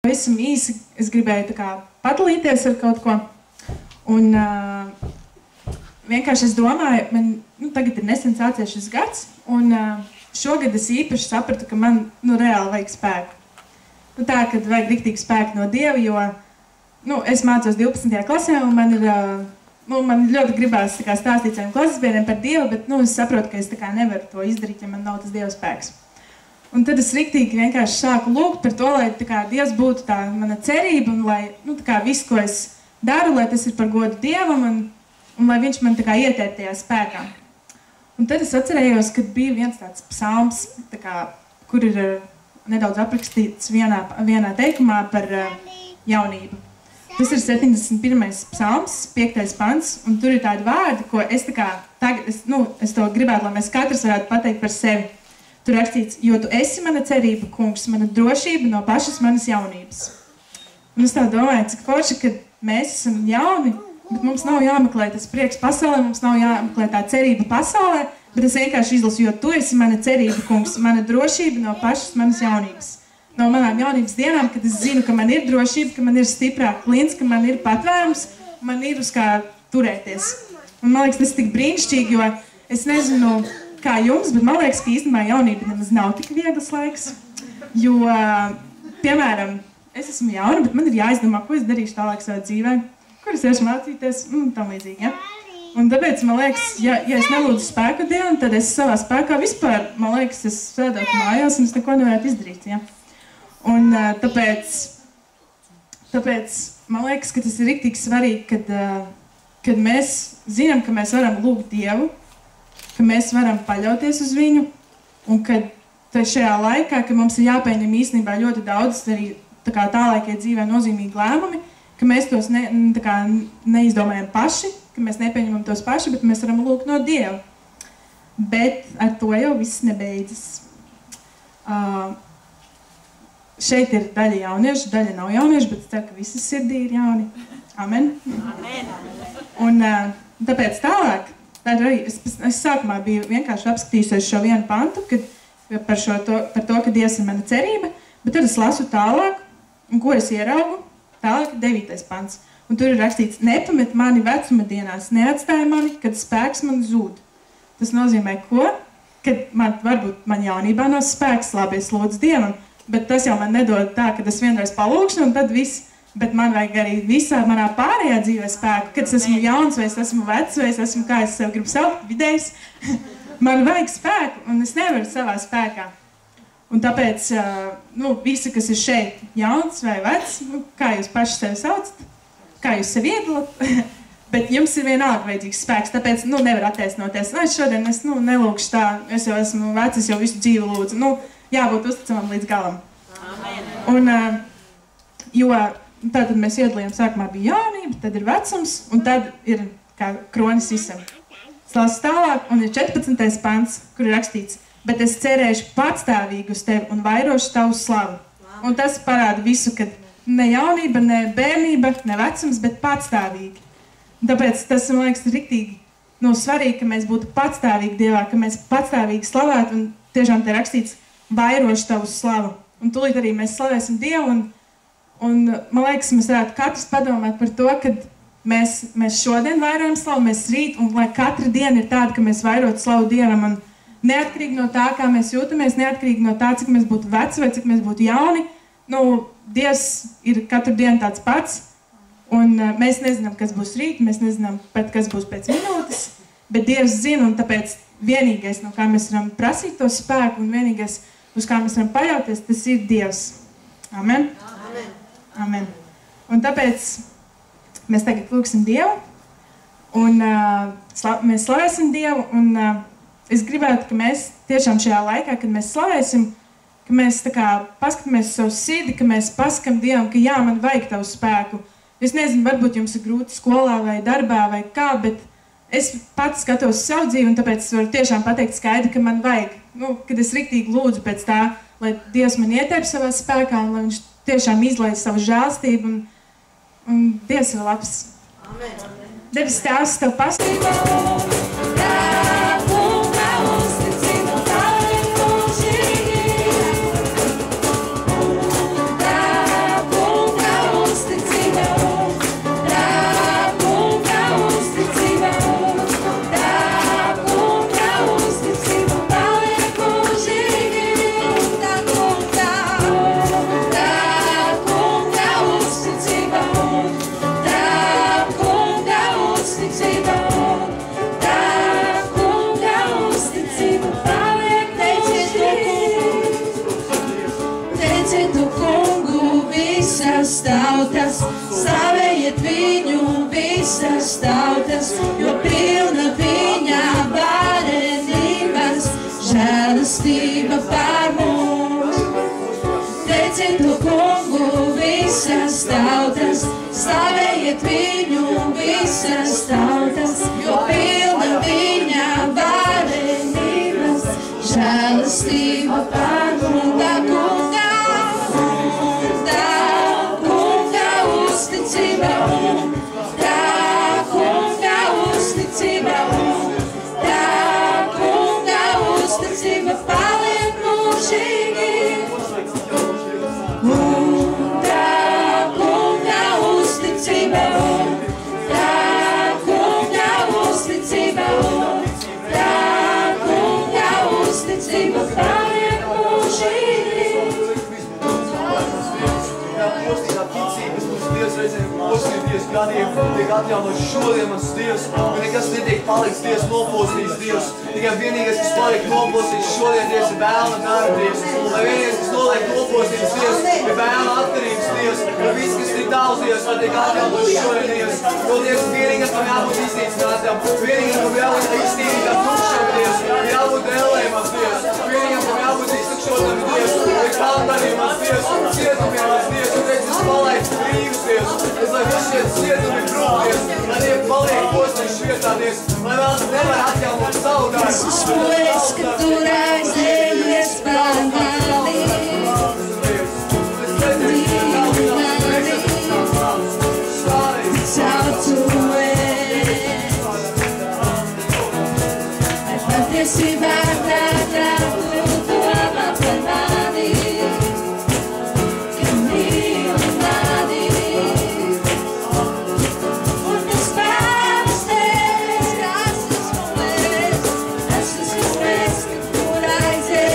Pavisam īsi es gribēju padalīties ar kaut ko. Un vienkārši es domāju, man tagad ir nesen sācies šis gads, un šogad es īpaši sapratu, ka man reāli vajag spēku. Tā, kad vajag riktīgi spēku no Dieva, jo es mācos 12. klasē, un man ļoti gribās stāstīt saviem klases biedriem par Dievu, bet es saprotu, ka es nevaru to izdarīt, ja man nav tas Dieva spēks. Un tad es riktīgi vienkārši sāku lūgt par to, lai Dievs būtu tā mana cerība, un lai viss, ko es daru, lai tas ir par godu Dievam, un lai viņš man ieteikt tajā spēkā. Un tad es atcerējos, ka bija viens tāds psalms, kur ir nedaudz aprakstīts vienā teikumā par jaunību. Tas ir 71. psalms, 5. pants, un tur ir tādi vārdi, ko es es to gribētu, lai mēs katrs varētu pateikt par sevi. Tur rakstīts, jo tu esi mana cerība, kungs, mana drošība no pašas manas jaunības. Un es tā domāju, cik forši, ka mēs esam jauni, bet mums nav jāmeklē tas prieks pasaulē, mums nav jāmeklē tā cerība pasaulē, bet es vienkārši izlasu, jo tu esi mana cerība, kungs, mana drošība no pašas manas jaunības. No manām jaunības dienām, kad es zinu, ka man ir drošība, ka man ir stiprāk klints, ka man ir patvērums, man ir uz kā turēties. Un man liekas, tas ir tik brīnišķīgi, jo es nezinu, kā jums, bet man liekas, ka īstenībā jaunība nemaz nav tik viegls laiks, jo, piemēram, es esmu jauna, bet man ir jāizdomā, ko es darīšu tālāk savā dzīvē, kur es iešu mācīties, tam līdzīgi, ja? Un tāpēc, man liekas, ja es nelūdzu spēku Dievam, tad es savā spēkā vispār, man liekas, es sēdētu mājās un es neko nevarētu izdarīt, ja? Un tāpēc, man liekas, ka tas ir riktīgi svarīgi, kad mēs zinām, ka mēs varam lūgt Dievu, ka mēs varam paļauties uz viņu, un ka šajā laikā, ka mums ir jāpieņem īstenībā ļoti daudz arī tālākie dzīvē nozīmīgi lēmumi, ka mēs tos neizdomājam paši, ka mēs nepieņemam tos paši, bet mēs varam lūgt no Dieva. Bet ar to jau viss nebeidzas. Šeit ir daļa jauniešu, daļa nav jauniešu, bet es ceru, ka visas sirdī ir jauni. Amen. Amen. Un tāpēc tālāk, es sākumā biju vienkārši apskatījusies šo vienu pantu, par to, ka Dievs ir mana cerība, bet tad es lasu tālāk, un ko es ieraugu, tālāk 9. pants. Un tur ir rakstīts, nepamet mani vecuma dienās, neatstāja mani, kad spēks man zūd. Tas nozīmē ko? Kad varbūt man jaunībā nav spēks, labi, es lūdzu Dievam, bet tas jau man nedod tā, ka es vienreiz palūkšu, un tad viss. Bet man vajag arī visā manā pārējā dzīvē spēku, kad es esmu jauns, vai es esmu vecs, vai es esmu, kā es sev gribu saukt, vidējs. Man vajag spēku, un es nevaru savā spēkā. Un tāpēc, visi, kas ir šeit, jauns vai vecs, kā jūs paši sevi saucat, kā jūs sevi iedalat, bet jums ir vienalga vajadzīgs spēks, tāpēc, nevar attaisnoties. Šodien es, nelūkšu tā, es jau esmu vecs, es jau visu dzīvi lūdzu. Jābūt uzticamam līdz galam. Amen. Un, tātad mēs iedalījām, sākumā bija jaunība, tad ir vecums, un tad ir kā kronis visam. Es lasu tālāk, un ir 14. pants, kur ir rakstīts, bet es cerēšu patstāvīgi uz tevi un vairošu tavu slavu. Un tas parāda visu, kad ne jaunība, ne bērnība, ne vecums, bet patstāvīgi. Un tāpēc tas, man liekas, ir riktīgi svarīgi, ka mēs būtu patstāvīgi Dievā, ka mēs patstāvīgi slavētu, un tiešām te rakstīts vairošu tavu slavu. Un tūlīt arī mēs slavēsim Dievu, un man liekas, mēs varētu katrs padomāt par to, ka mēs šodien vairojam slavu, mēs rīt, un lai katra diena ir tāda, ka mēs vairotu slavu Dievam, un neatkarīgi no tā, kā mēs jūtamies, neatkarīgi no tā, cik mēs būtu veci vai cik mēs būtu jauni, Dievs ir katru dienu tāds pats, un mēs nezinām, kas būs rīt, mēs nezinām pat, kas būs pēc minūtes, bet Dievs zina, un tāpēc vienīgais, no kā mēs varam prasīt to spēku, un vienīgais, uz kā mēs varam paļauties, tas ir Dievs. Amen. Amen. Un tāpēc mēs tagad lūksim Dievu, un mēs slavēsim Dievu, un es gribētu, ka mēs tiešām šajā laikā, kad mēs slavēsim, ka mēs paskatāmies savu sirdi, ka mēs pasakam Dievam, ka jā, man vajag tavu spēku. Es nezinu, varbūt jums ir grūti skolā vai darbā vai kā, bet es pats skatos savu dzīvi, un tāpēc es varu tiešām pateikt skaidri, ka man vajag, kad es riktīgi lūdzu pēc tā, lai Dievs man ietērp savā spēkā, un lai viņš tiešām izlaiž savu žēlstību, un Dievs ir labs. Amen. Debes Tēvs, tev pastību. visas tautas, slavējiet viņu visas tautas, jo pilna viņa varenības, žēlastība pār mums. Teiciet to kungu visas tautas, slavējiet viņu visas tautas, jo pilna viņa varenības, žēlastība pār mums. Kunga uzticība, tā kunga uzticība, tā kunga uzticība paliek mūžīgi. Tā kunga uzticība, tā kunga uzticība, tā kunga uzticība paliek mūžīgi. Dievs reizēm postīties gadiem, tiek atjaunots šodien mans Dievs, un nekas netiek paliks Dievs nopostīs Dievs. Tikai vienīgais, kas paliek nopostīs šodien Dievs, ir vēlna dara Dievs. Lai vienīgais, kas noliek nopostīs Dievs, ir vēlna atkarības Dievs. Lai viss, kas ir daudz Dievs, lai tiek atjaunots šodien Dievs. Jo Dievs vienīgais, kam jābūt iznīcinātam, vienīgais, kam jābūt iztīrītam tukšam Dievs, ir jābūt ellējumam Dievs. Vienīgais, kam jābūt iztukšotam Dievs, ir kalndarījumam Dievs, cietumiem Dievs, un teiks, es palaidu brīvus Dievs. Es lai viss šeit cietumi brūk Dievs, lai tie paliek postīši vietā Dievs, lai vēl nevar atjaunot savu darbu. Es uzkojas, ka tur aizējies pār mani. Patiesībā tā tu domā par mani, ka mīli mani. Un es pāris tevis, es esmu es, ka tur aizies.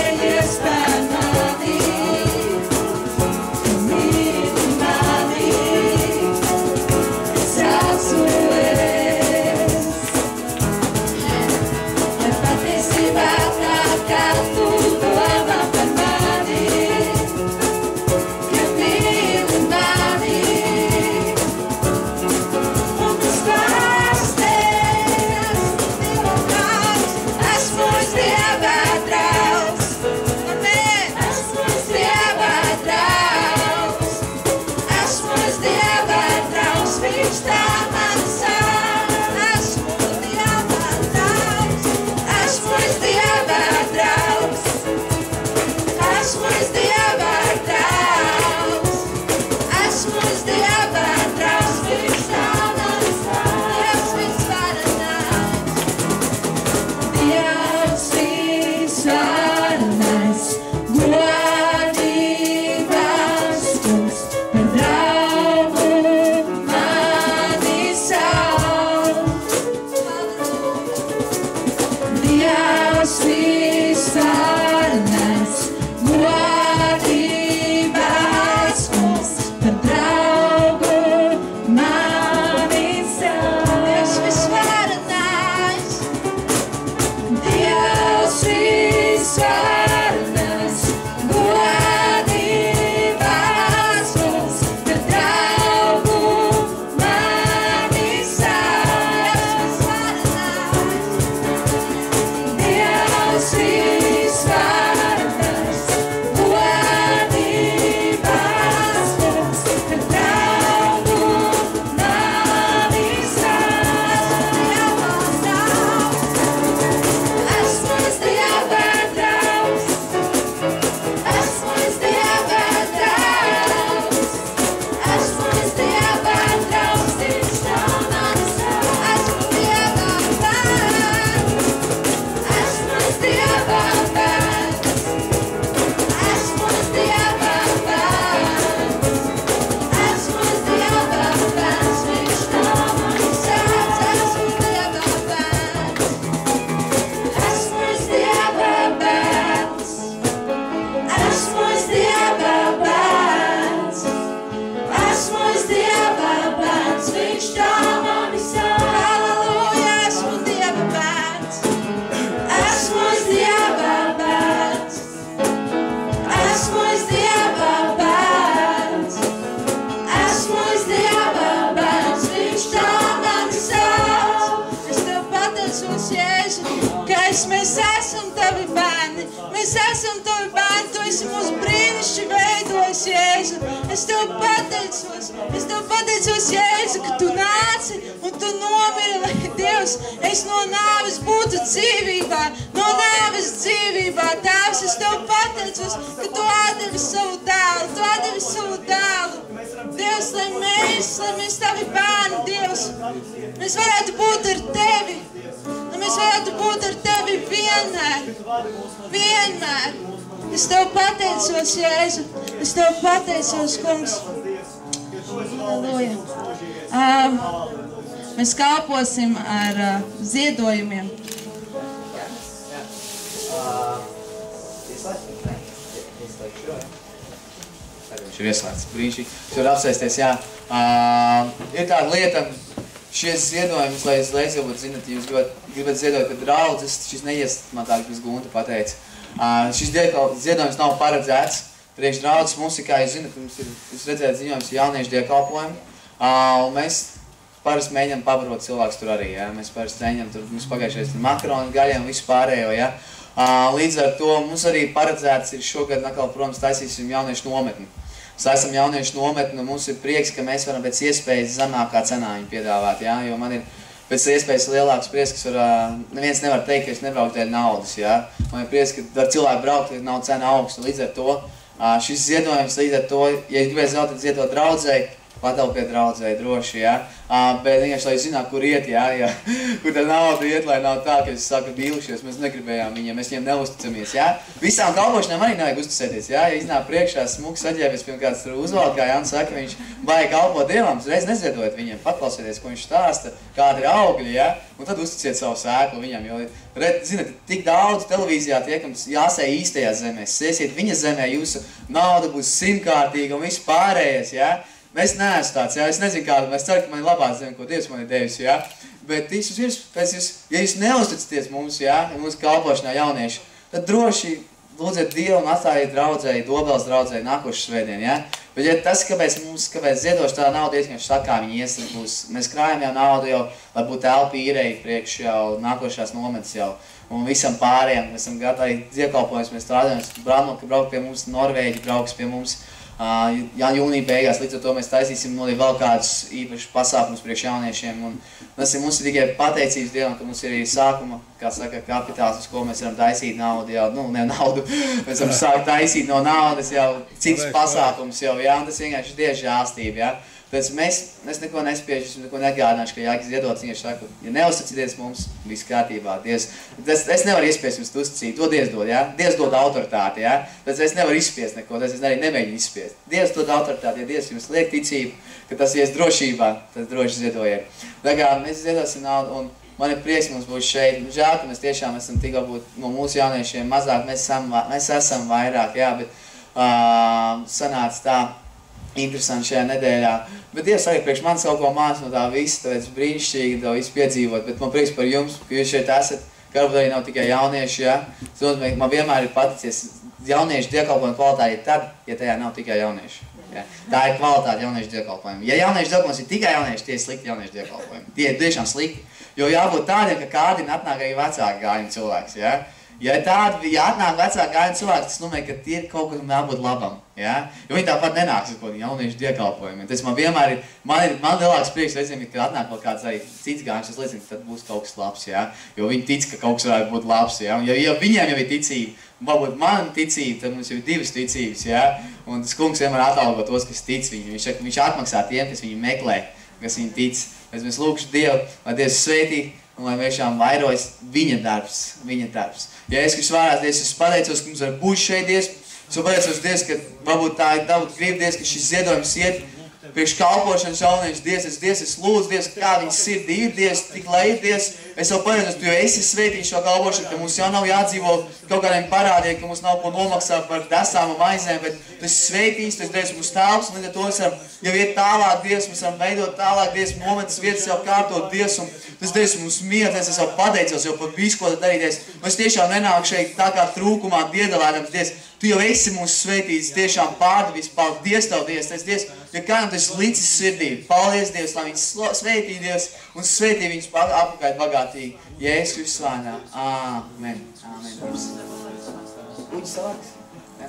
Kungs, mēs esam Tavi bērni. Mēs esam Tavi bērni. Tu esi mūs brīnišķi veidojis, Jēzu. Es Tev pateicos, Jēzu, ka Tu nāci un Tu nomiri, lai Dievs, es no nāves būtu dzīvībā. No nāves dzīvībā, Tēvs, es Tev pateicos, ka Tu atdevi savu dēlu. Tu atdevi savu dēlu. Dievs, lai mēs Tavi bērni, Dievs, mēs varētu būt ar Tevi. Lai mēs varētu būt ar Tevi vienmēr. Vienmēr. Es Tev pateicos, Jēzu. Es Tev pateicos, Kungs. Halleluja. Mēs kalposim ar ziedojumiem. Viņš ir ieslēgts brīnišķīgi. Viņš var apsēsties, jā. Ir tāda lieta, šies ziedojumus, lai es varbūt zinat, ja jūs gribat ziedot, kad draudzes, šis neies, man tā, kas Gunta pateica. Šis ziedojums nav paredzēts. Priekš draudzes mums ir, kā jūs zinat, jūs redzējat ziņojums jauniešu dievkalpojumu. Un mēs parasti mēģinām pabarot cilvēkus tur arī, ja? Mēs parasti mēģinām tur, mums pagājušais tur makaroni, gaļiem, visu pārējo, ja? Līdz ar to mums arī paredzēts ir šogad, nakal, protams, taisīsim jauniešu nometni. Mēs esam jauniešu nometni, un mums ir prieks, ka mēs varam pēc iespējas zemākā cenā viņu piedāvāt, ja? Jo man ir pēc iespējas lielāks prieks, kas neviens nevar teikt, ka es nebraucu dēļ naudas, ja? Man ir prieks, ka var cilvēki braukt, ka nav cena augsta, līdz ar to šis ziedojums, līdz ar to, ja jūs gribētu ziedot draudzei, patalpiet draudzei droši, ja? Bet vienkārši, lai zināt, kur iet, ja? Kur tā nauda iet, lai nav tā, ka es saku vīlušies, mēs negribējām viņiem, mēs viņiem neusticamies, ja? Visām kalpošanām arī nevajag uzticēties, ja? Ja iznāk priekšā smuks saģēbies, pirms kāds tur uzvalkā, ja? Un saka, viņš baigi kalpot Dievam, reiz neziedojat viņiem, paklausieties, ko viņš stāsta, kādi ir augļi, ja? Un tad uzticiet savu sēklu viņam, jo, zināt, tik daudz televīzijā tiekams jāsēj īstajā zemē, sēsiet viņa zemē, jūsu nauda būs simtkārtīga un viss pārējais, ja? Mēs neesam tāds, ja? Es nezinu kādu, mēs ceru, ka man ir labā zeme, ko Dievs man ir devis, ja? Bet ja jūs neusticaties mums, ja? Mūsu kalpošanā jaunieši, tad droši lūdziet Dievu un atstājiet draudzēji, Dobeles draudzēji nākošu svētdien, ja? Bet ja tas, kāpēc ziedoši tā nauda iet, viņš saka, kā viņi ies, mēs krājam jau naudu jau, lai būtu elpa īrēji priekš jau nākošās nometas jau. Un visam pārējiem, mēs esam gatavi dievkalpojumus, mēs strādājam, Brandmuka brauc pie mums, Norvēģi brauks pie mums. Jūnija beigās, līdz ar to mēs taisīsim vēl kādus īpašus pasākumus priekš jauniešiem. Un mums ir tikai pateicības Dievam, ka mums ir arī sākuma, kā saka, kapitāls, uz ko mēs varam taisīt naudu jau, ne naudu, mēs varam sākt taisīt no naudas jau cits pasākums jau, jā, un tas vienkārši ir Dieva žēlstība, jā. Tāpēc mēs neko nespiežam, neko negādināšu, ka jākas iedot, viņš saka, ja neuzticieties mums, viss kārtībā, Dievs. Es nevaru izspiest jums uzticīt, to Dievs dod, ja? Dievs dod autoritāti, ja? Tāpēc es nevaru izspiest neko, tāpēc es arī nemēģinu izspiest. Dievs dod autoritāti, ja Dievs jums liek ticību, ka tas ies drošībā, tad droši ziedojiet. Tā kā mēs ziedosim naudu, un man ir prieks mums būt šeit. Žēl, ka mēs tiešām esam tik varbūt no mūsu jauniešiem mazāk, mēs esam vairāk, jā, bet sanāca tā. Interesanti šajā nedēļā. Bet Dievs arī priekš manis kaut ko māc no tā visa, tāpēc brīnišķīgi to visu piedzīvot. Bet man prieks par jums, ka jūs šeit esat, ka varbūt arī nav tikai jaunieši, ja? Man vienmēr ir paticies, jauniešu dievkalpojumu kvalitāte ir tad, ja tajā nav tikai jaunieši. Ja? Tā ir kvalitāte jauniešu dievkalpojumu. Ja jauniešu dievkalpojums ir tikai jaunieši, tie ir slikti jauniešu dievkalpojumi. Tie ir tiešām slikti. Jo jābūt tādiem, ka kādiem atnāk arī vecāki gājumi cilvēks, ja? Ja atnāk vecāki gājumi cilvēks, tas nozīmē, ka tie ir kaut kas jābūt labam. Ja? Jo viņi tāpat nenāks ar kaut jauniešu dievkalpojumiem. Tas man vienmēr ir, man lielāks prieks redzēt, ka atnāk vēl kāds arī cits gājums, es liecinu, ka tad būs kaut kas labs, ja? Jo viņi tic, ka kaut kas varētu būt labs, ja? Un ja viņiem jau ir ticība, varbūt man ticība, tad mums jau ir divas ticības, ja? Un tas kungs vienmēr atalgo tos, kas tic viņu. Viņš atmaksā tiem, kas viņu meklē, kas viņu tic. Mēs lūkšu Dievu, lai Dievs svētī, un lai vienkārši vairojas viņa darbs. Ja es vārās, Dievs, es pateicos, ka mums var būt šeit, Dievs. Es pateicos, Dievs, ka varbūt tā ir dabūt gribu, Dievs, ka šis ziedojums iet priekš kalpošanas jaunieši, Dievs, es lūdzu, Dievs, kā viņas sirdī ir, Dievs, tik lai ir, Dievs. Es jau pateicos, tu jau esi svētīts šo kalpošanu, ka mums jau nav jādzīvo kaut kādiem parādiem, ka mums nav ko nomaksāt par desām un maizēm, bet tu esi svētīts, tu esi Dievs mums tēvs, un līdz ar to mēs varam jau iet tālāk, Dievs, mēs varam veidot tālāk, Dievs, momentas vietas jau kārtot, Dievs, un tas Dievs mums mīlēties, es jau pateicos jau par visu, ko tu darīties. Mēs tiešām nenāk šeit tā kā trūkumā, biedalēdams, Dievs, Tu jau esi mūsu svētīts, tiešām pārdevis, paldies Tev, Dievs, tas Dievs, jo kādam Tu esi licis sirdī. Paldies, Dievs, lai viņus svētī, Dievs, un svētī viņus apakaļ bagātīgi. Jēzus Kristus vārdā. Āmen. Āmen. Uģis salāks? Jā.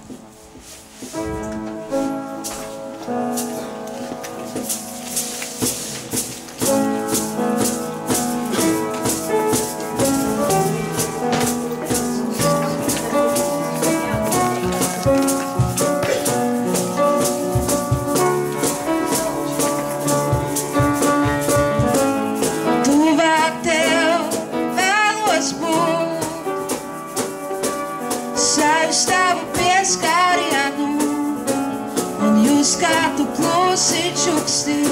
Skatu klusi čuksti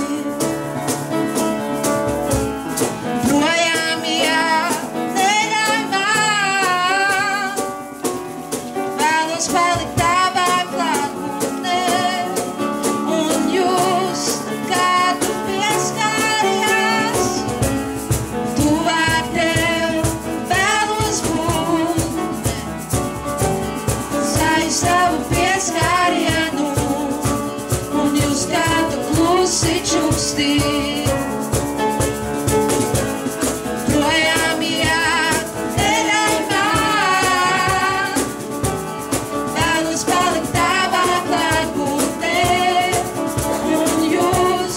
projām neļauj man vēlos palikt tavā klātbūtnē un jūs kādu pieskārījās tuvāk Tev vēlos būt sajust Tavu pieskārienu skatu klusi čuksti projām neļauj man vēlos palikt tavā klātbūtnē un jūs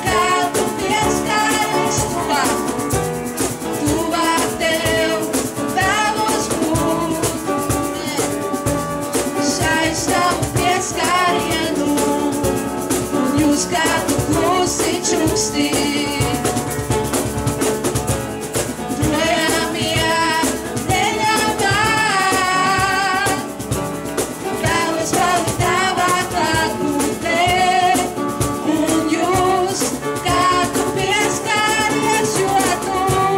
kādu pieskārījās tuvāk Tev vēlos būt sajust Tavu pieskārienu skatu klusi čuksti projām neļauj man vēlos palikt tavā klātbūtnē un jūs kādu pieskāries, jo Tu mani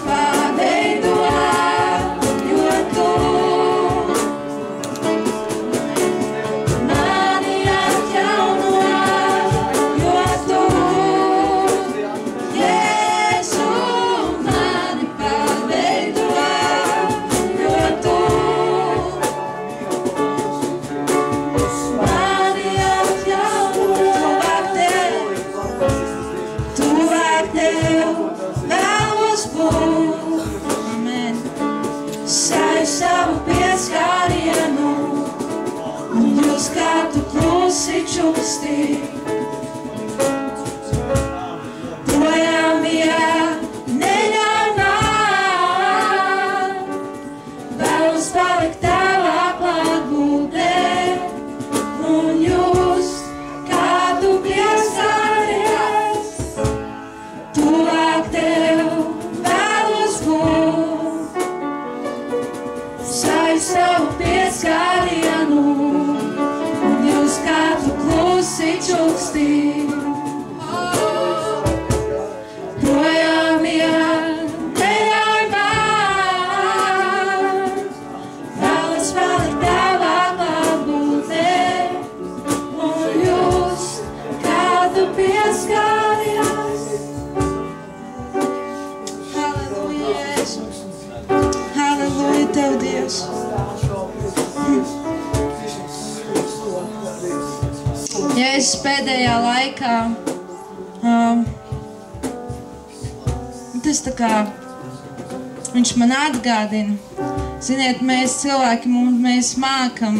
paveido skatu klusi čuksti projām neļauj man vēlos palikt tavā klātbūtnē un jūs kādu pieskāries tuvāk Tev vēlos būt sajust Tavu pieskārienu un jūs kādu klusi čuksti projām neļauj man Jēzus pēdējā laikā, tas tā kā, viņš man atgādina. Ziniet, mēs cilvēki, mēs mākam,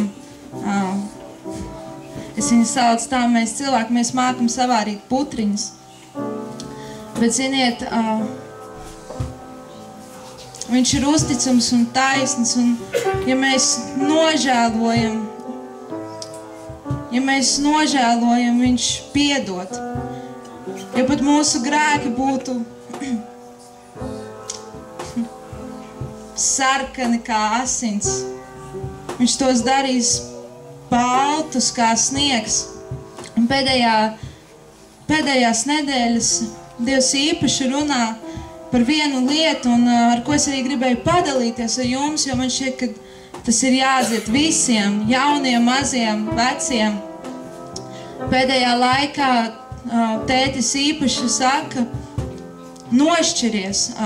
es viņu saucu tā, mēs cilvēki, mēs mākam savārīt putriņas. Bet, ziniet, viņš ir uzticams un taisns, un ja mēs nožēlojam, viņš piedod. Ja pat mūsu grēki būtu sarkani kā asins, viņš tos darīs baltus kā sniegs. Un pēdējās nedēļas Dievs īpaši runā par vienu lietu, un ar ko es arī gribēju padalīties ar jums, jo man šķiet, ka tas ir jāatdzied visiem, jauniem, maziem, veciem. Pēdējā laikā tētis īpaši saka, nošķiries.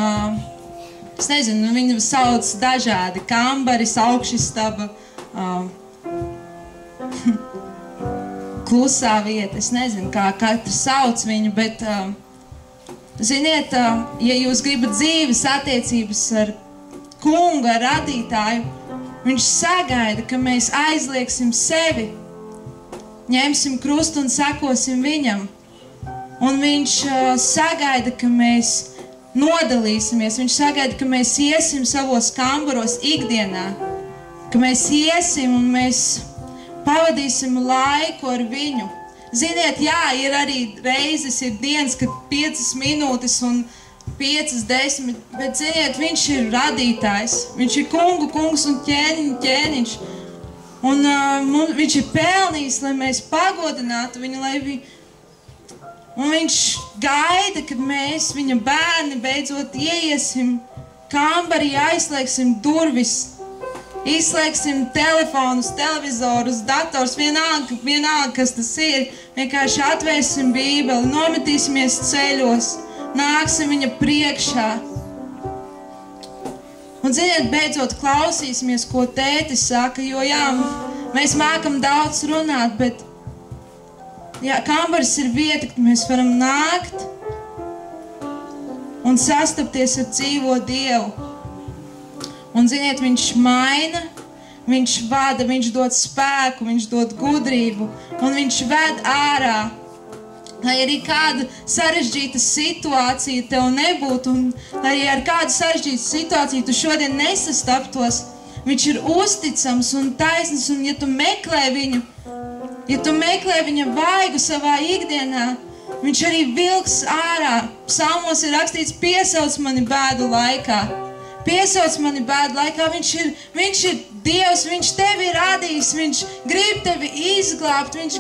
Es nezinu, viņu sauc dažādi, kambaris, augšistaba, klusā vieta, es nezinu, kā katrs sauc viņu, bet ziniet, ja jūs gribat dzīves attiecības ar kungu, ar radītāju, viņš sagaida, ka mēs aizlieksim sevi, ņemsim krustu un sekosim viņam. Un viņš sagaida, ka mēs nodalīsimies, viņš sagaida, ka mēs iesim savos kambaros ikdienā, ka mēs iesim un mēs pavadīsim laiku ar viņu. Ziniet, jā, ir arī reizes, ir dienas, kad 5 minūtes un 5, 10, bet ziniet, viņš ir radītājs. Viņš ir kungs un ķēniņš. Un viņš ir pelnījis, lai mēs pagodinātu viņu, un viņš gaida, kad mēs, viņa bērni, beidzot ieiesim kambarī, aizslēgsim durvis, izslēgsim telefonus, televizorus, dators, vienalga, kas tas ir. Vienkārši atvērsim Bībeli, nometīsimies ceļos, nāksim viņa priekšā. Un, ziniet, beidzot klausīsimies, ko tētis saka, jo jā, mēs mākam daudz runāt, bet jā, kambaris ir vieta, kad mēs varam nākt un sastapties ar dzīvo Dievu. Un, ziniet, viņš maina, viņš vada, viņš dod spēku, viņš dod gudrību, un viņš ved ārā. Lai arī kāda sarežģīta situācija tev nebūtu, un lai arī ar kādu sarežģītu situāciju tu šodien nesastaptos, viņš ir uzticams un taisns, un ja tu meklē viņa vaigu savā ikdienā, viņš arī vilks ārā. Psalmos ir rakstīts, piesauc mani bēdu laikā. Piesauc mani bēdu laikā, viņš ir Dievs, viņš tevi ir radījis, viņš grib tevi izglābt, viņš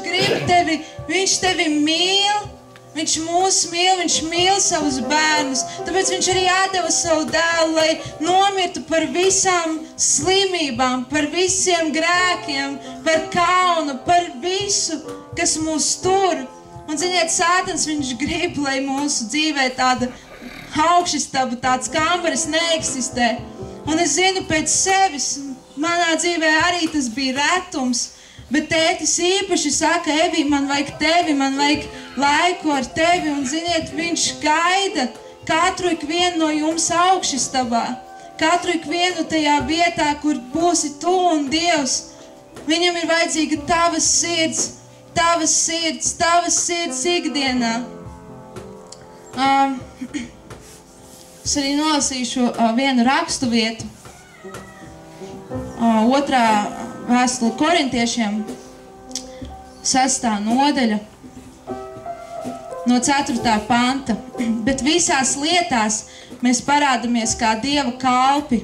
tevi mīl, viņš mūs mīl, viņš mīl savus bērnus, tāpēc viņš arī atdeva savu dēlu, lai nomirtu par visām slimībām, par visiem grēkiem, par kaunu, par visu, kas mūs tur. Un, ziniet, Sātans, viņš grib, lai mūsu dzīvē tāda augšistaba, tāds kambaris neeksistē. Un es zinu pēc sevis, manā dzīvē arī tas bija retums, bet tētis īpaši saka, Evi, man vajag tevi, man vajag laiku ar tevi, un ziniet, viņš gaida katru ikvienu no jums augšistabā, katru ikvienu tajā vietā, kur būsi tu un Dievs. Viņam ir vajadzīga tavas sirds ikdienā. Es arī nolasīšu vienu rakstu vietu. 2. vēstule Korintiešiem, 6. nodaļa, no 4. panta. Bet visās lietās mēs parādamies kā Dieva kalpi,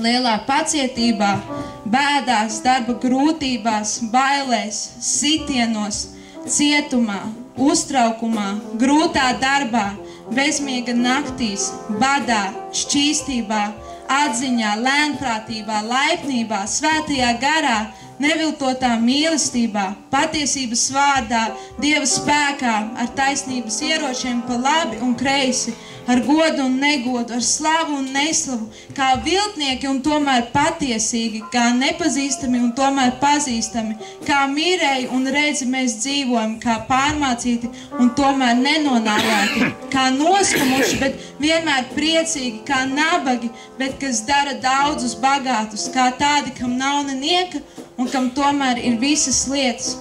lielā pacietībā, bēdās, darba grūtībās, bailēs, sitienos, cietumā, uztraukumā, grūtā darbā, bezmiega naktīs, badā, šķīstībā, atziņā, lēnprātībā, laipnībā, svētajā garā, neviltotā mīlestībā, patiesības vārdā, Dieva spēkā, ar taisnības ieročiem pa labi un kreisi, ar godu un negodu, ar slavu un neslavu, kā viltnieki un tomēr patiesīgi, kā nepazīstami un tomēr pazīstami, kā mirēji un redzi mēs dzīvojam, kā pārmācīti un tomēr nenonāvēti, kā noskumuši, bet vienmēr priecīgi, kā nabagi, bet kas dara daudzus bagātus, kā tādi, kam nav nenieka un kam tomēr ir visas lietas.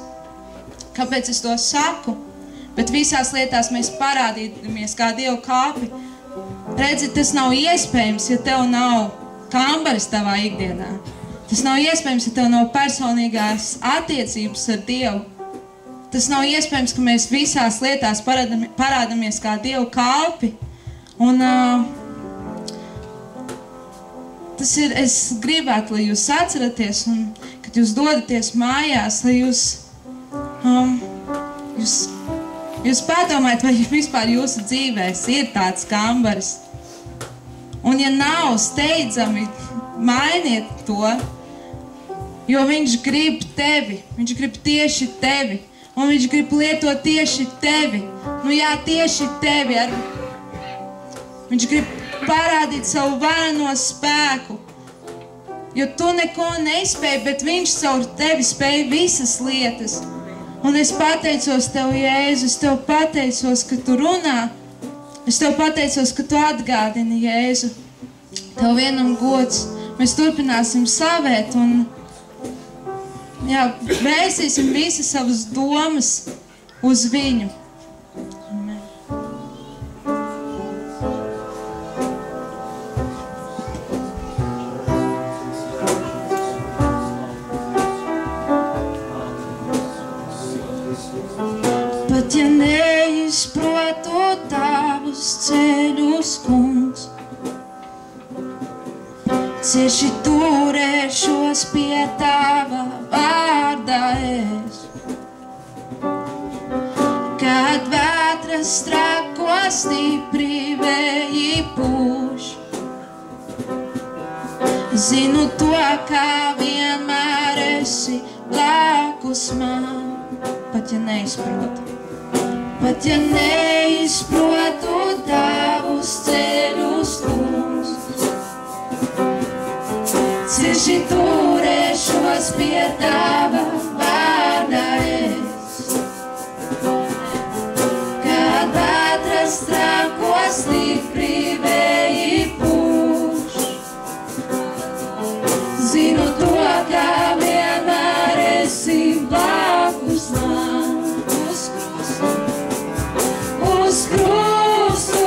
Kāpēc es to saku? Bet visās lietās mēs parādīdamies kā Dieva kalpi. Redzi, tas nav iespējams, ja tev nav kambaris tavā ikdienā. Tas nav iespējams, ja tev nav personīgās attiecības ar Dievu. Tas nav iespējams, ka mēs visās lietās parādamies kā Dieva kalpi. Un tas ir, es gribētu, lai jūs atceraties, un kad jūs dodaties mājās, lai jūs padomājat, vai vispār jūsu dzīvēs ir tāds kambaris. Un ja nav, steidzami mainiet to, jo viņš grib tevi, viņš grib tieši tevi, un viņš grib lietot tieši tevi. Nu jā, tieši tevi. Viņš grib parādīt savu vareno spēku, jo tu neko nespēji, bet viņš caur tevi spēj visas lietas. Un es pateicos Tev, Jēzu, es Tev pateicos, ka Tu runā. Es Tev pateicos, ka Tu atgādini, Jēzu. Tev vienam gods. Mēs turpināsim slavēt un vērsīsim visas savas domas uz viņu. Amen. Pat ja neizprotu Tavus ceļus, Kungs, cieši turēšos pie Tava vārda es. Kad vētras trako stipri vēji pūš, zinu to, kā vienmēr esi blakus man. Pat ja neizprotu. Pat ja neizprotu Tavus ceļus, Kungs, cieši turēšos pie Tava vārda es. Kad vētras trako stipri vēji pūš, zinu to, kā vienmēr esi blakus man. Uz krustu,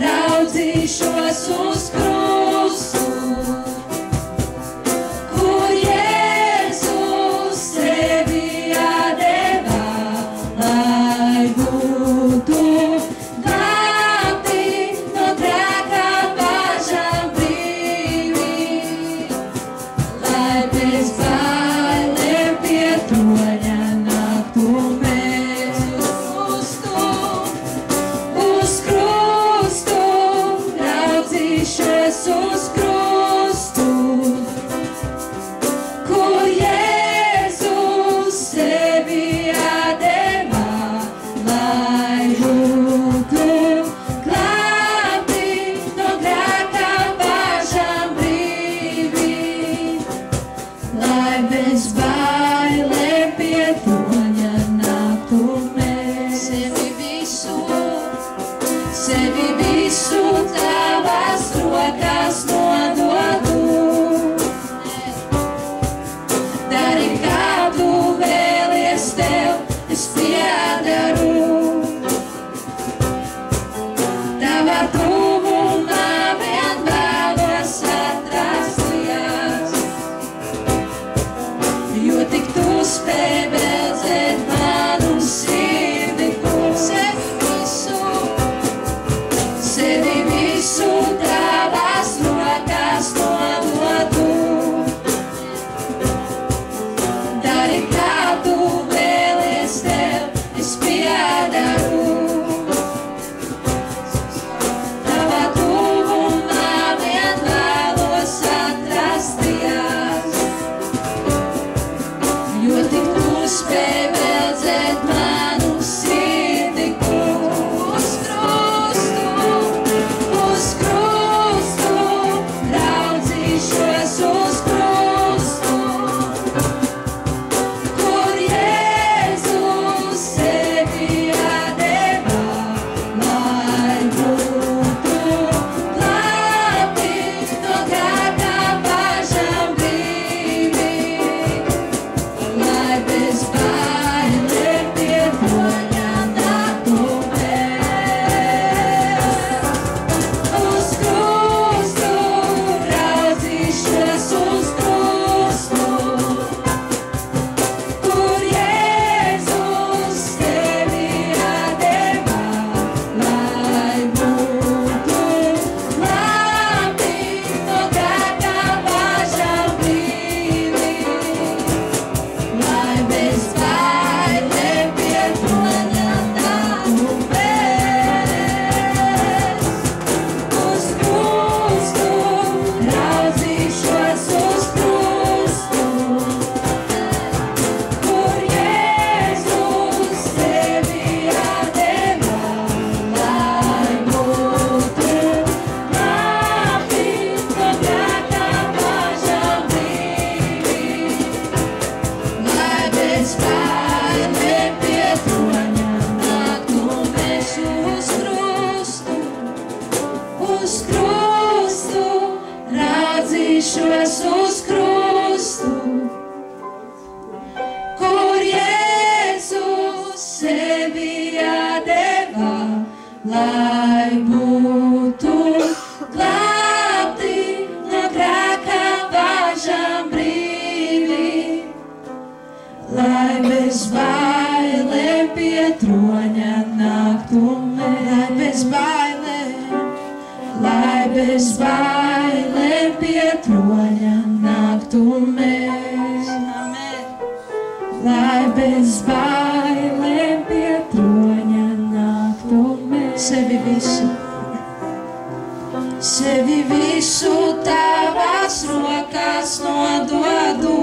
raudzīšos uz krustu, kur Jēzus lai būtu glābti no grēka vāžām brīvi, lai bez bailēm pie troņa nāktu mēs, lai bez bailēm pie troņa nāktu mēs, lai bez bailēm pie troņa nāktu mēs. Sevi visu tavās rokās nododu,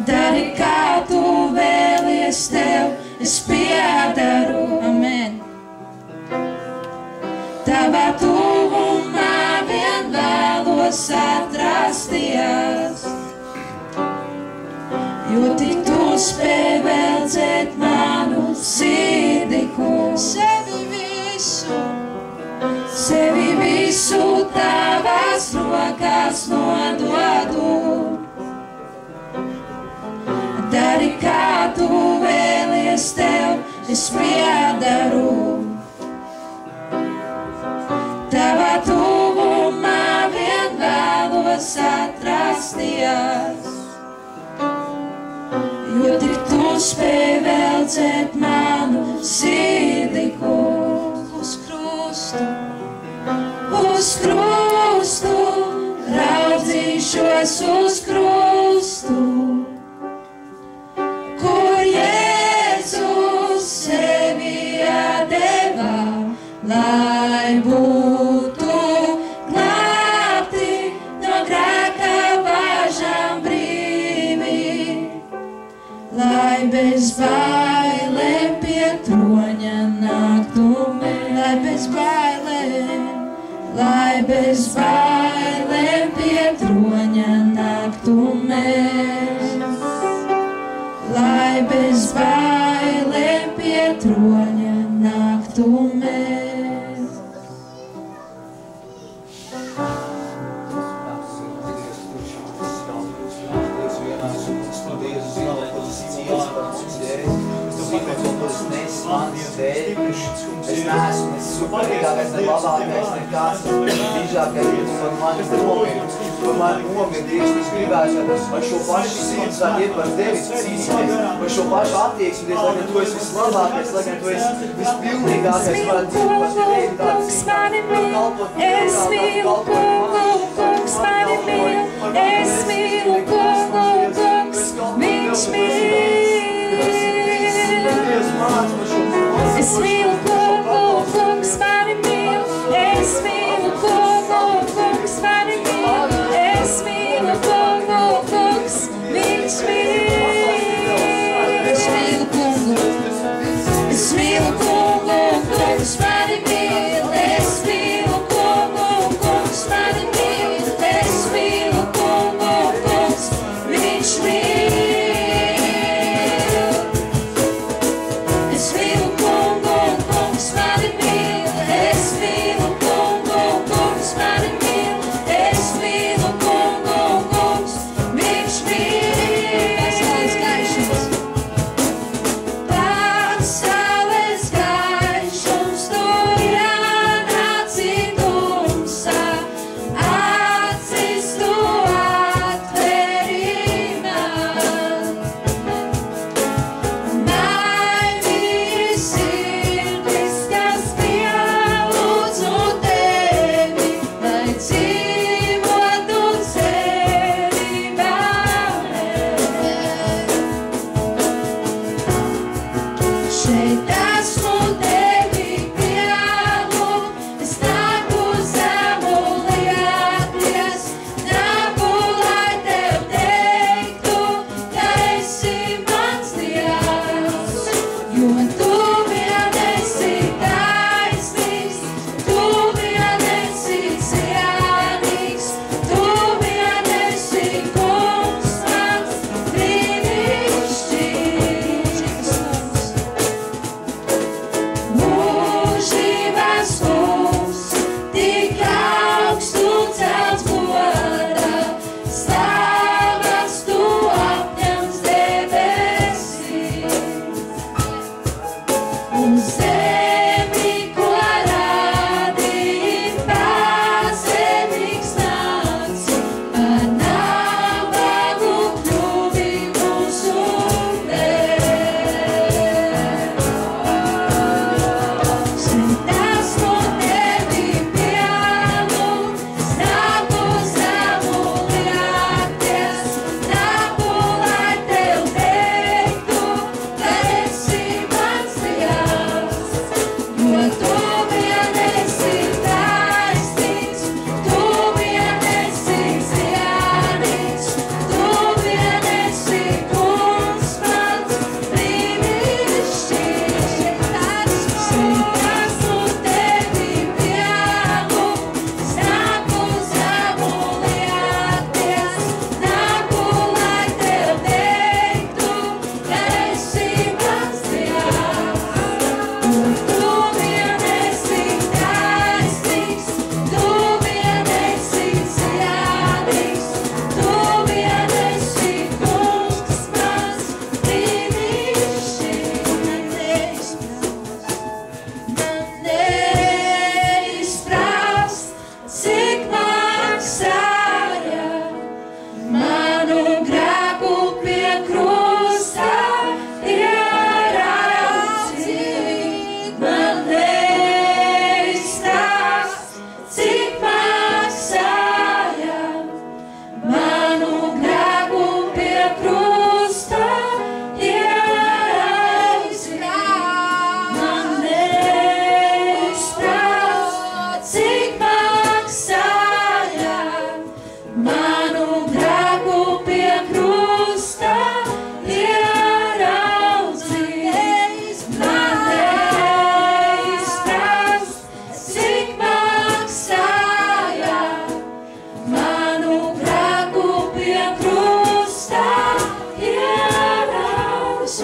dari kā tu vēlies, tev es piederu. Amen. Tavā tuvumā vien vēlos atrasties, jo tik tu spēj veldzēt manu sirdi, kungs. Sevi visu tavās rokās nododu, dari kā tu vēlies, tev es piederu. Tavā tuvumā vien vēlos atrasties, jo tik tu spēj veldzēt manu sirdi, kungs. Uz krustu, raudzīšos uz krustu, kur Jēzus sevi atdeva, lai būtu glābti no grēka vāžām brīvi, lai bez bailēm pie troņa nāktu mēs, lai bez bailēm pie troņa nāktu mēs, lai bez bailēm pie troņa nāktu mēs. Es neesmu superīgākais, ne labākais, ne kāds, dižākais, un man nomir, Dievs, es gribētu ar šo pašu sirds iet par tevi cīnīties, par šo pašu attieksmi, Dievs, lai gan tu esi vislabākais, lai gan tu esi vispilnīgākais, lai tu esi tāds kalpot, es mīlu kungu, kungs mani mīl, es mīlu kungu, kungs, viņš mīl. Es mīlu kungu, kungs mani mīl, es mīlu kungu, kungs mani mīl, es mīlu kungu, kungs, viņš mīl. Es mīlu kungu, kungs mani mīl, es mīlu kungu, kungs mani mīl, es mīlu kungu, kungs, viņš mīl. Es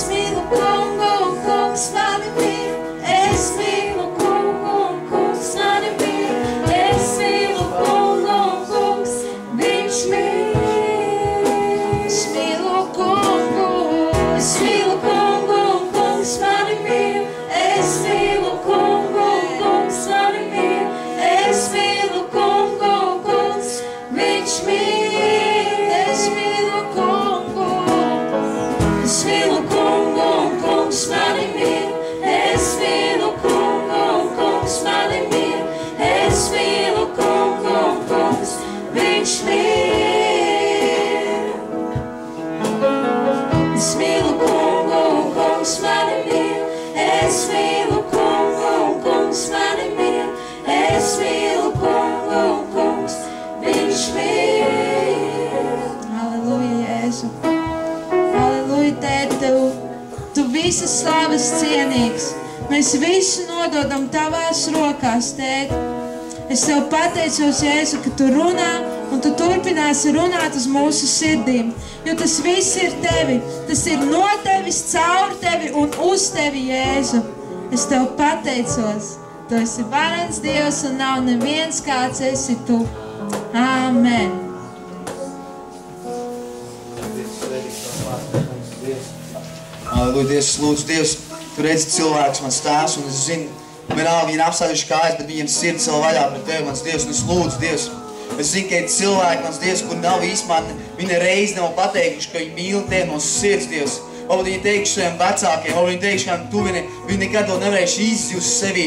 mīlu kungu, un kungs mani mīl. Es mīlu kungu, un kungs mani mīl. Es mīlu kungu, un kungs viņš mīl. Es mīlu kungu, un kungs mani mīl. Es mīlu kungu, un kungs mani mīl. Es mīlu kungu, un kungs viņš mīl. Es mīlu kungu. Es mīlu kungu, un kungs mani mīl. Es mīlu kungu, un kungs mani mīl. Es mīlu kungu, un kungs viņš mīl. Es mīlu kungu, un kungs mani mīl. Es mīlu kungu, un kungs mani mīl. Es mīlu kungu, un kungs viņš mīl. Halleluja, Jēzu. Halleluja, Tēt, tu visas slavas cienīgs. Mēs visu nododam tavās rokās, Tēt. Es tev pateicos, Jēzu, ka tu runā un tu turpināsi runāt uz mūsu sirdīm. Jo tas viss ir tevi. Tas ir no tevis, caur tevi un uz tevi, Jēzu. Es tev pateicos. Tu esi varens Dievs un nav neviens kāds esi tu. Āmen. Halleluja, Dievs, lūdzu, Dievs, tu redzi cilvēks, mans tēvs, un es zinu, vienalga viņi apstājuši kājas, bet viņiem sirds vēl vaļā pret tevi, mans Dievs, un es lūdzu, Dievs. Es zinu, ka ir cilvēki, mans Dievs, kur nav īstenībā, viņi reiz nav pateikuši, ka viņi mīl tevi no sirds, Dievs. Varbūt viņi teikuši saviem vecākiem, varbūt viņi teikuši kādam tuvini, viņi nekad to nevarējuši izjust sevī,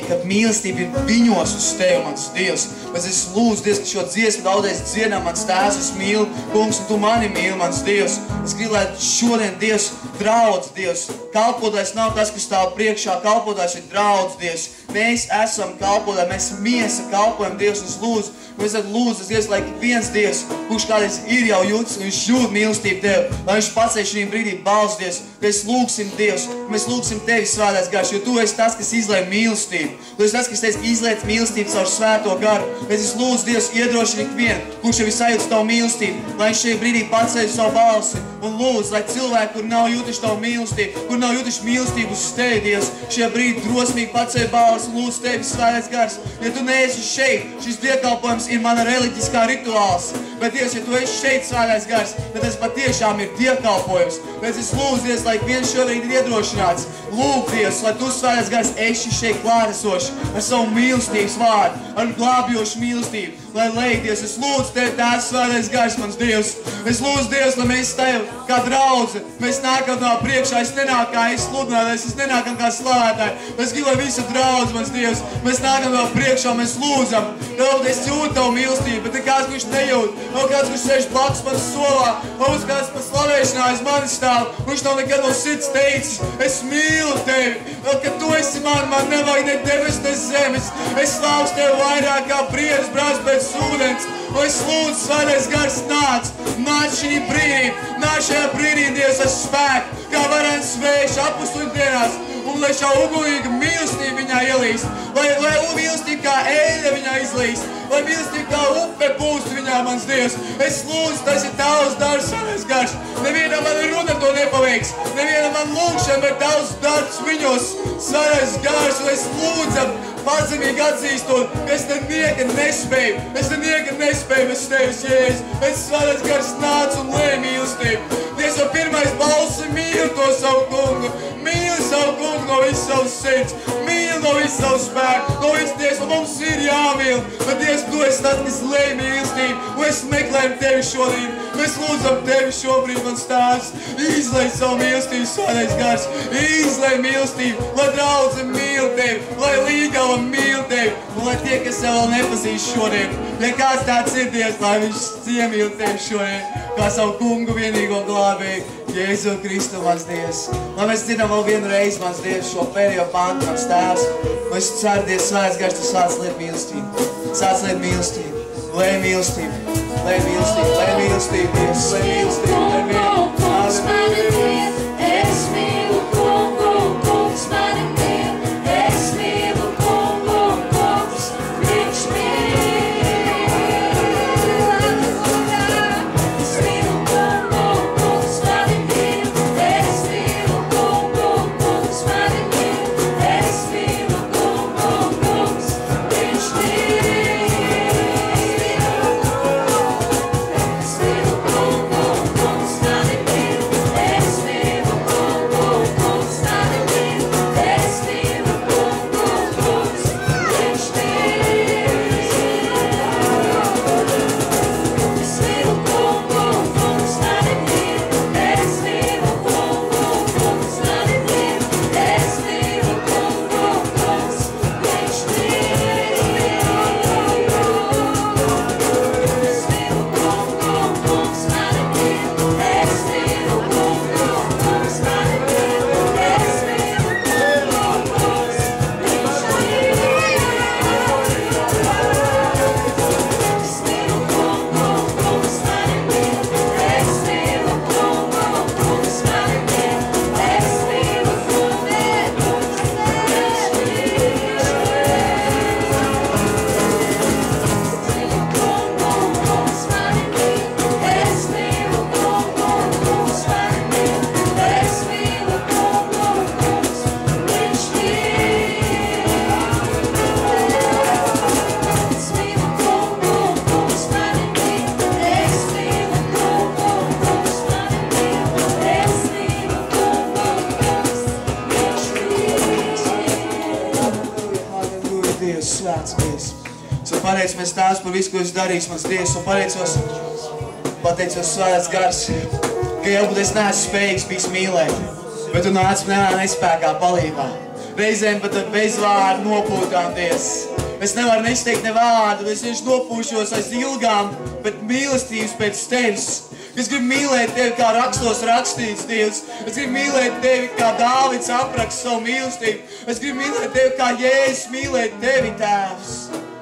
kad mīlestība ir viņos uz tevi, mans Dievs. Bet es lūdzu, Dievs, ka šo dziesmu daudzreiz dziedam, mans tēvs, es mīlu, kungs, un tu mani mīli, mans Dievs. Es gribu, lai šodien, Dievs, draudz, Dievs, kalpotais nav tas, kas stāv priekšā, kalpotais ir draudz, Dievs. Mēs esam kalpotāji, mēs miesa kalpojam, Dievs, un es lūdzu, mēs lūdzu, Dievs, lai viens Dievs, kurš kādreiz ir jau jūtas, un viņš jūt mīlestību Tev, lai viņš paceļ šī brīdī balss, Dievs, ka mēs lūgsim Dievs, mēs lūgsim Tevi, Svētais Gars, jo Tu esi tas, kas izlēj mīlestību. Tu esi tas, kas teiks, izliec mīlestību caur Svēto Garu. Es lūdzu, Dievs, iedrošini ikvienu, kurš jau ir sajūtas Tavu mīlestību, lai viņš šī brīdī paceļ savu balsi un lūdzu, lai cilvēki, kur nav jūtuši Tavu mīlestību, kur nav jūtuši mīlestību uz Tevi, Dievs, šajā brīdī drosmīgi paceļ balsi un lūdzu Tevi, Svētais Gars. Ja Tu neesi šeit, šis dievkalpojums ir mana reliģiskā rituāls, bet Dievs, ja Tu esi šeit, Svētais Gars, tad tas patiešām ir dievkalpojums. Bet es lūdzu, Dievs, lai viens šobrīd ir iedrošināts. Lūk, Dievs, lai Tu, Svētais Gars, esi šeit klātesoši ar savu mīlestības vārdu, ar glābjošu mīlestību. Lai leik, Dievs, es lūdzu Tevi, Tēvs, Svētais Gars, mans Dievs. Es lūdzu, Dievs, lai mēs Tevi kā draudze, mēs nākam no priekšā, es nenāku kā izsludinātājs, es nenākam kā slavētāji. Es gribu, lai visa draudze, mans Dievs, mēs nākam no priekšā, mēs lūdzam. Tev, es jūtu Tavu mīlestību, bet ir kāds, kurš nejūt, nav kāds, kurš sēž blakus manas solā, nav kāds pa slavēšanā aiz manis stāv, kurš nav nekad no sirds teicis, es mīlu Tevi, kad Tu esi man nevajag ne debes, ne zemes, es slāvs Tevi vairāk kā briedis brāz pēc ūdens, un es lūdzu, Svētais Gars, nāc šī brīdī, nāc šajā brīdī, Dievs, ar spēku, kā varens vējš apustuļu dienās, un lai šā ugunīga mīlestība viņā ielīst, lai mīlestība kā eļļa viņā izlīst, lai mīlestība kā upe pūst viņā, mans Dievs. Es lūdzu, tas ir Tavs darbs, Svētais Gars. Nevienam man runa to nepaveiks, nevienam man lūgšana, bet Tavs darbs viņos, Svētais Gars, un es lūdzam, pazemīgi atzīstot, ka es nekad nespēju, bez Tevis, Jēzus. Es, Svētais Gars, nāc un lej mīlestību. Dievs, jau pirmais balsi mīli to savu kungu, mīli savu kungu no visu savas sirds, mīli no visu savu spēku, no visu, Dievs, un mums ir jāmīl, bet Dievs, Tu esi tas, kas lej mīlestību, un es meklēju Tevi šodien, mēs lūdzam Tevi šobrīd, mans Tēvs, izlej savu mīlestību, Svētais Gars, izlej mīlestību, lai draudze mīl Tevi, lai līgava mīl Tevi, un lai tie, kas Tev vēl nepazīst šodien, ja kāds tāds ir Dievs, lai viņš ciemīl Tevi šodien, kā savu kungu vienīgo glābēju, Jēzu Kristu, mans Dievs. Lai mēs dzirdam vēl vienu reizi, mans Dievs, šo pēdējo pantu, mans Tēvs. Mēs ceru, Dievs, Svētais Gars, Tu sāc liet mīlestību. Sāc liet mīlestību. Lej mīlestību. Lej mīlestību. Lej mīlestību, Dievs. Lej mīlestību. Lej mīlestību. Es mīlu kungu, kungs mani mīl. Es mīlu kungu, kungs viņš mīl. pateicamies Tēvs par visu, ko esi darījis, mans Dievs, un pateicos Svētais Gars, ka jau es neesmu spējīgs bijis mīlēt, bet tu nāc manā nespēkā palīgā. Reizēm pat ar bezvārdu nopūtām, Dievs. Es nevaru izteikt ne vārdu, es vienkārši nopūšos aiz ilgām, bet mīlestības pēc tevis. Es gribu mīlēt tevi, kā rakstos rakstīts, Dievs. Es gribu mīlēt tevi, kā Dāvids apraksta savu mīlestību. Es gribu mīlēt tevi, kā Jēzus mīlēt tevi, Tēvs.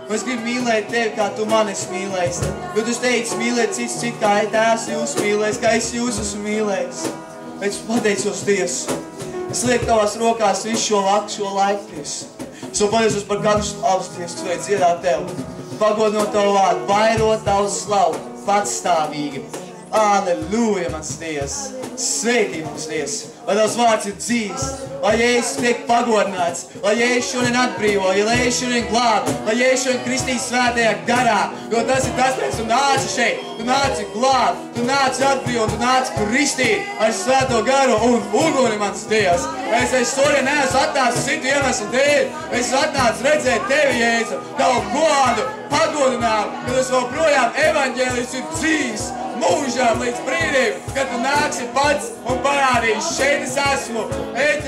Es gribu mīlēt tevi, kā tu mani esi mīlējis. Jo tu teici mīlēt cits, kā Tēvs jūs mīlējis, kā es jūs esmu mīlējis. Es pateicos, Dievs. Es lieku tavās rokās visu šo laiku, Dievs. Es pateicos par katru apsties, kas vajag dziedāt tev. Pagodinot tavu vārdu, vairot tavu slavu, patstāvīgi. Aleluja, mans Dievs! Sveitī mums, Dievs! Lai tavs vārds ir dzīves, lai Jēzus tiek pagodināts, lai Jēzus šodien atbrīvo, lai Jēzus šodien glāb, lai Jēzus šodien kristīs svētajā garā, jo tas ir tas, pēc tu nāci šeit, tu nāci glāb, tu nāci atbrīvo, tu nāci kristīt ar svēto garu un uguni, mans Dievs! Es šodien neesmu atnācis citu iemeslu dēļ, es atnācu redzēt tevi, Jēzu, tavu godu, pagodinājumu, ka tas vēl projām evaņģēlijs ir dzīves, mūžām līdz brīdim, kad tu nāksi pats un parādīsi, šeit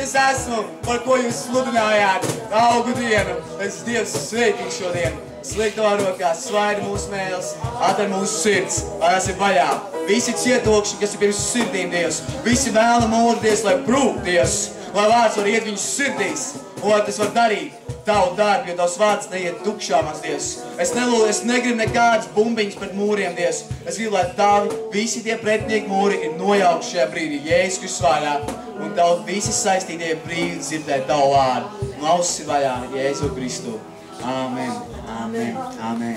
es esmu, par ko jūs sludinājāt augu dienu. Es Dievs sveitīgi šodien, sliek tavā rokās, svaidi mūsu mēles, atver mūsu sirds, lai tas ir vaļā. Visi cietokšņi, kas ir pirms sirdīm, Dievs, visi vēla mūri, Dievs, lai brūk, Dievs, lai vārds var iet viņu sirdīs, un lai tas var darīt tavu darbu, jo tavs vārds neiet tukšā, mans Dievs. Es negribu nekādas bumbiņas pret mūriem, Dievs. Es gribu, lai tavi visi tie pretinieki mūri ir nojaukti šajā brīdī, Jēzus Kristus vārdā, un tavu visi saistītie brīvi dzirdēt tavu vārdu. Un ausis ir vaļā, Jēzu Kristu. Amen. Amen. Amen.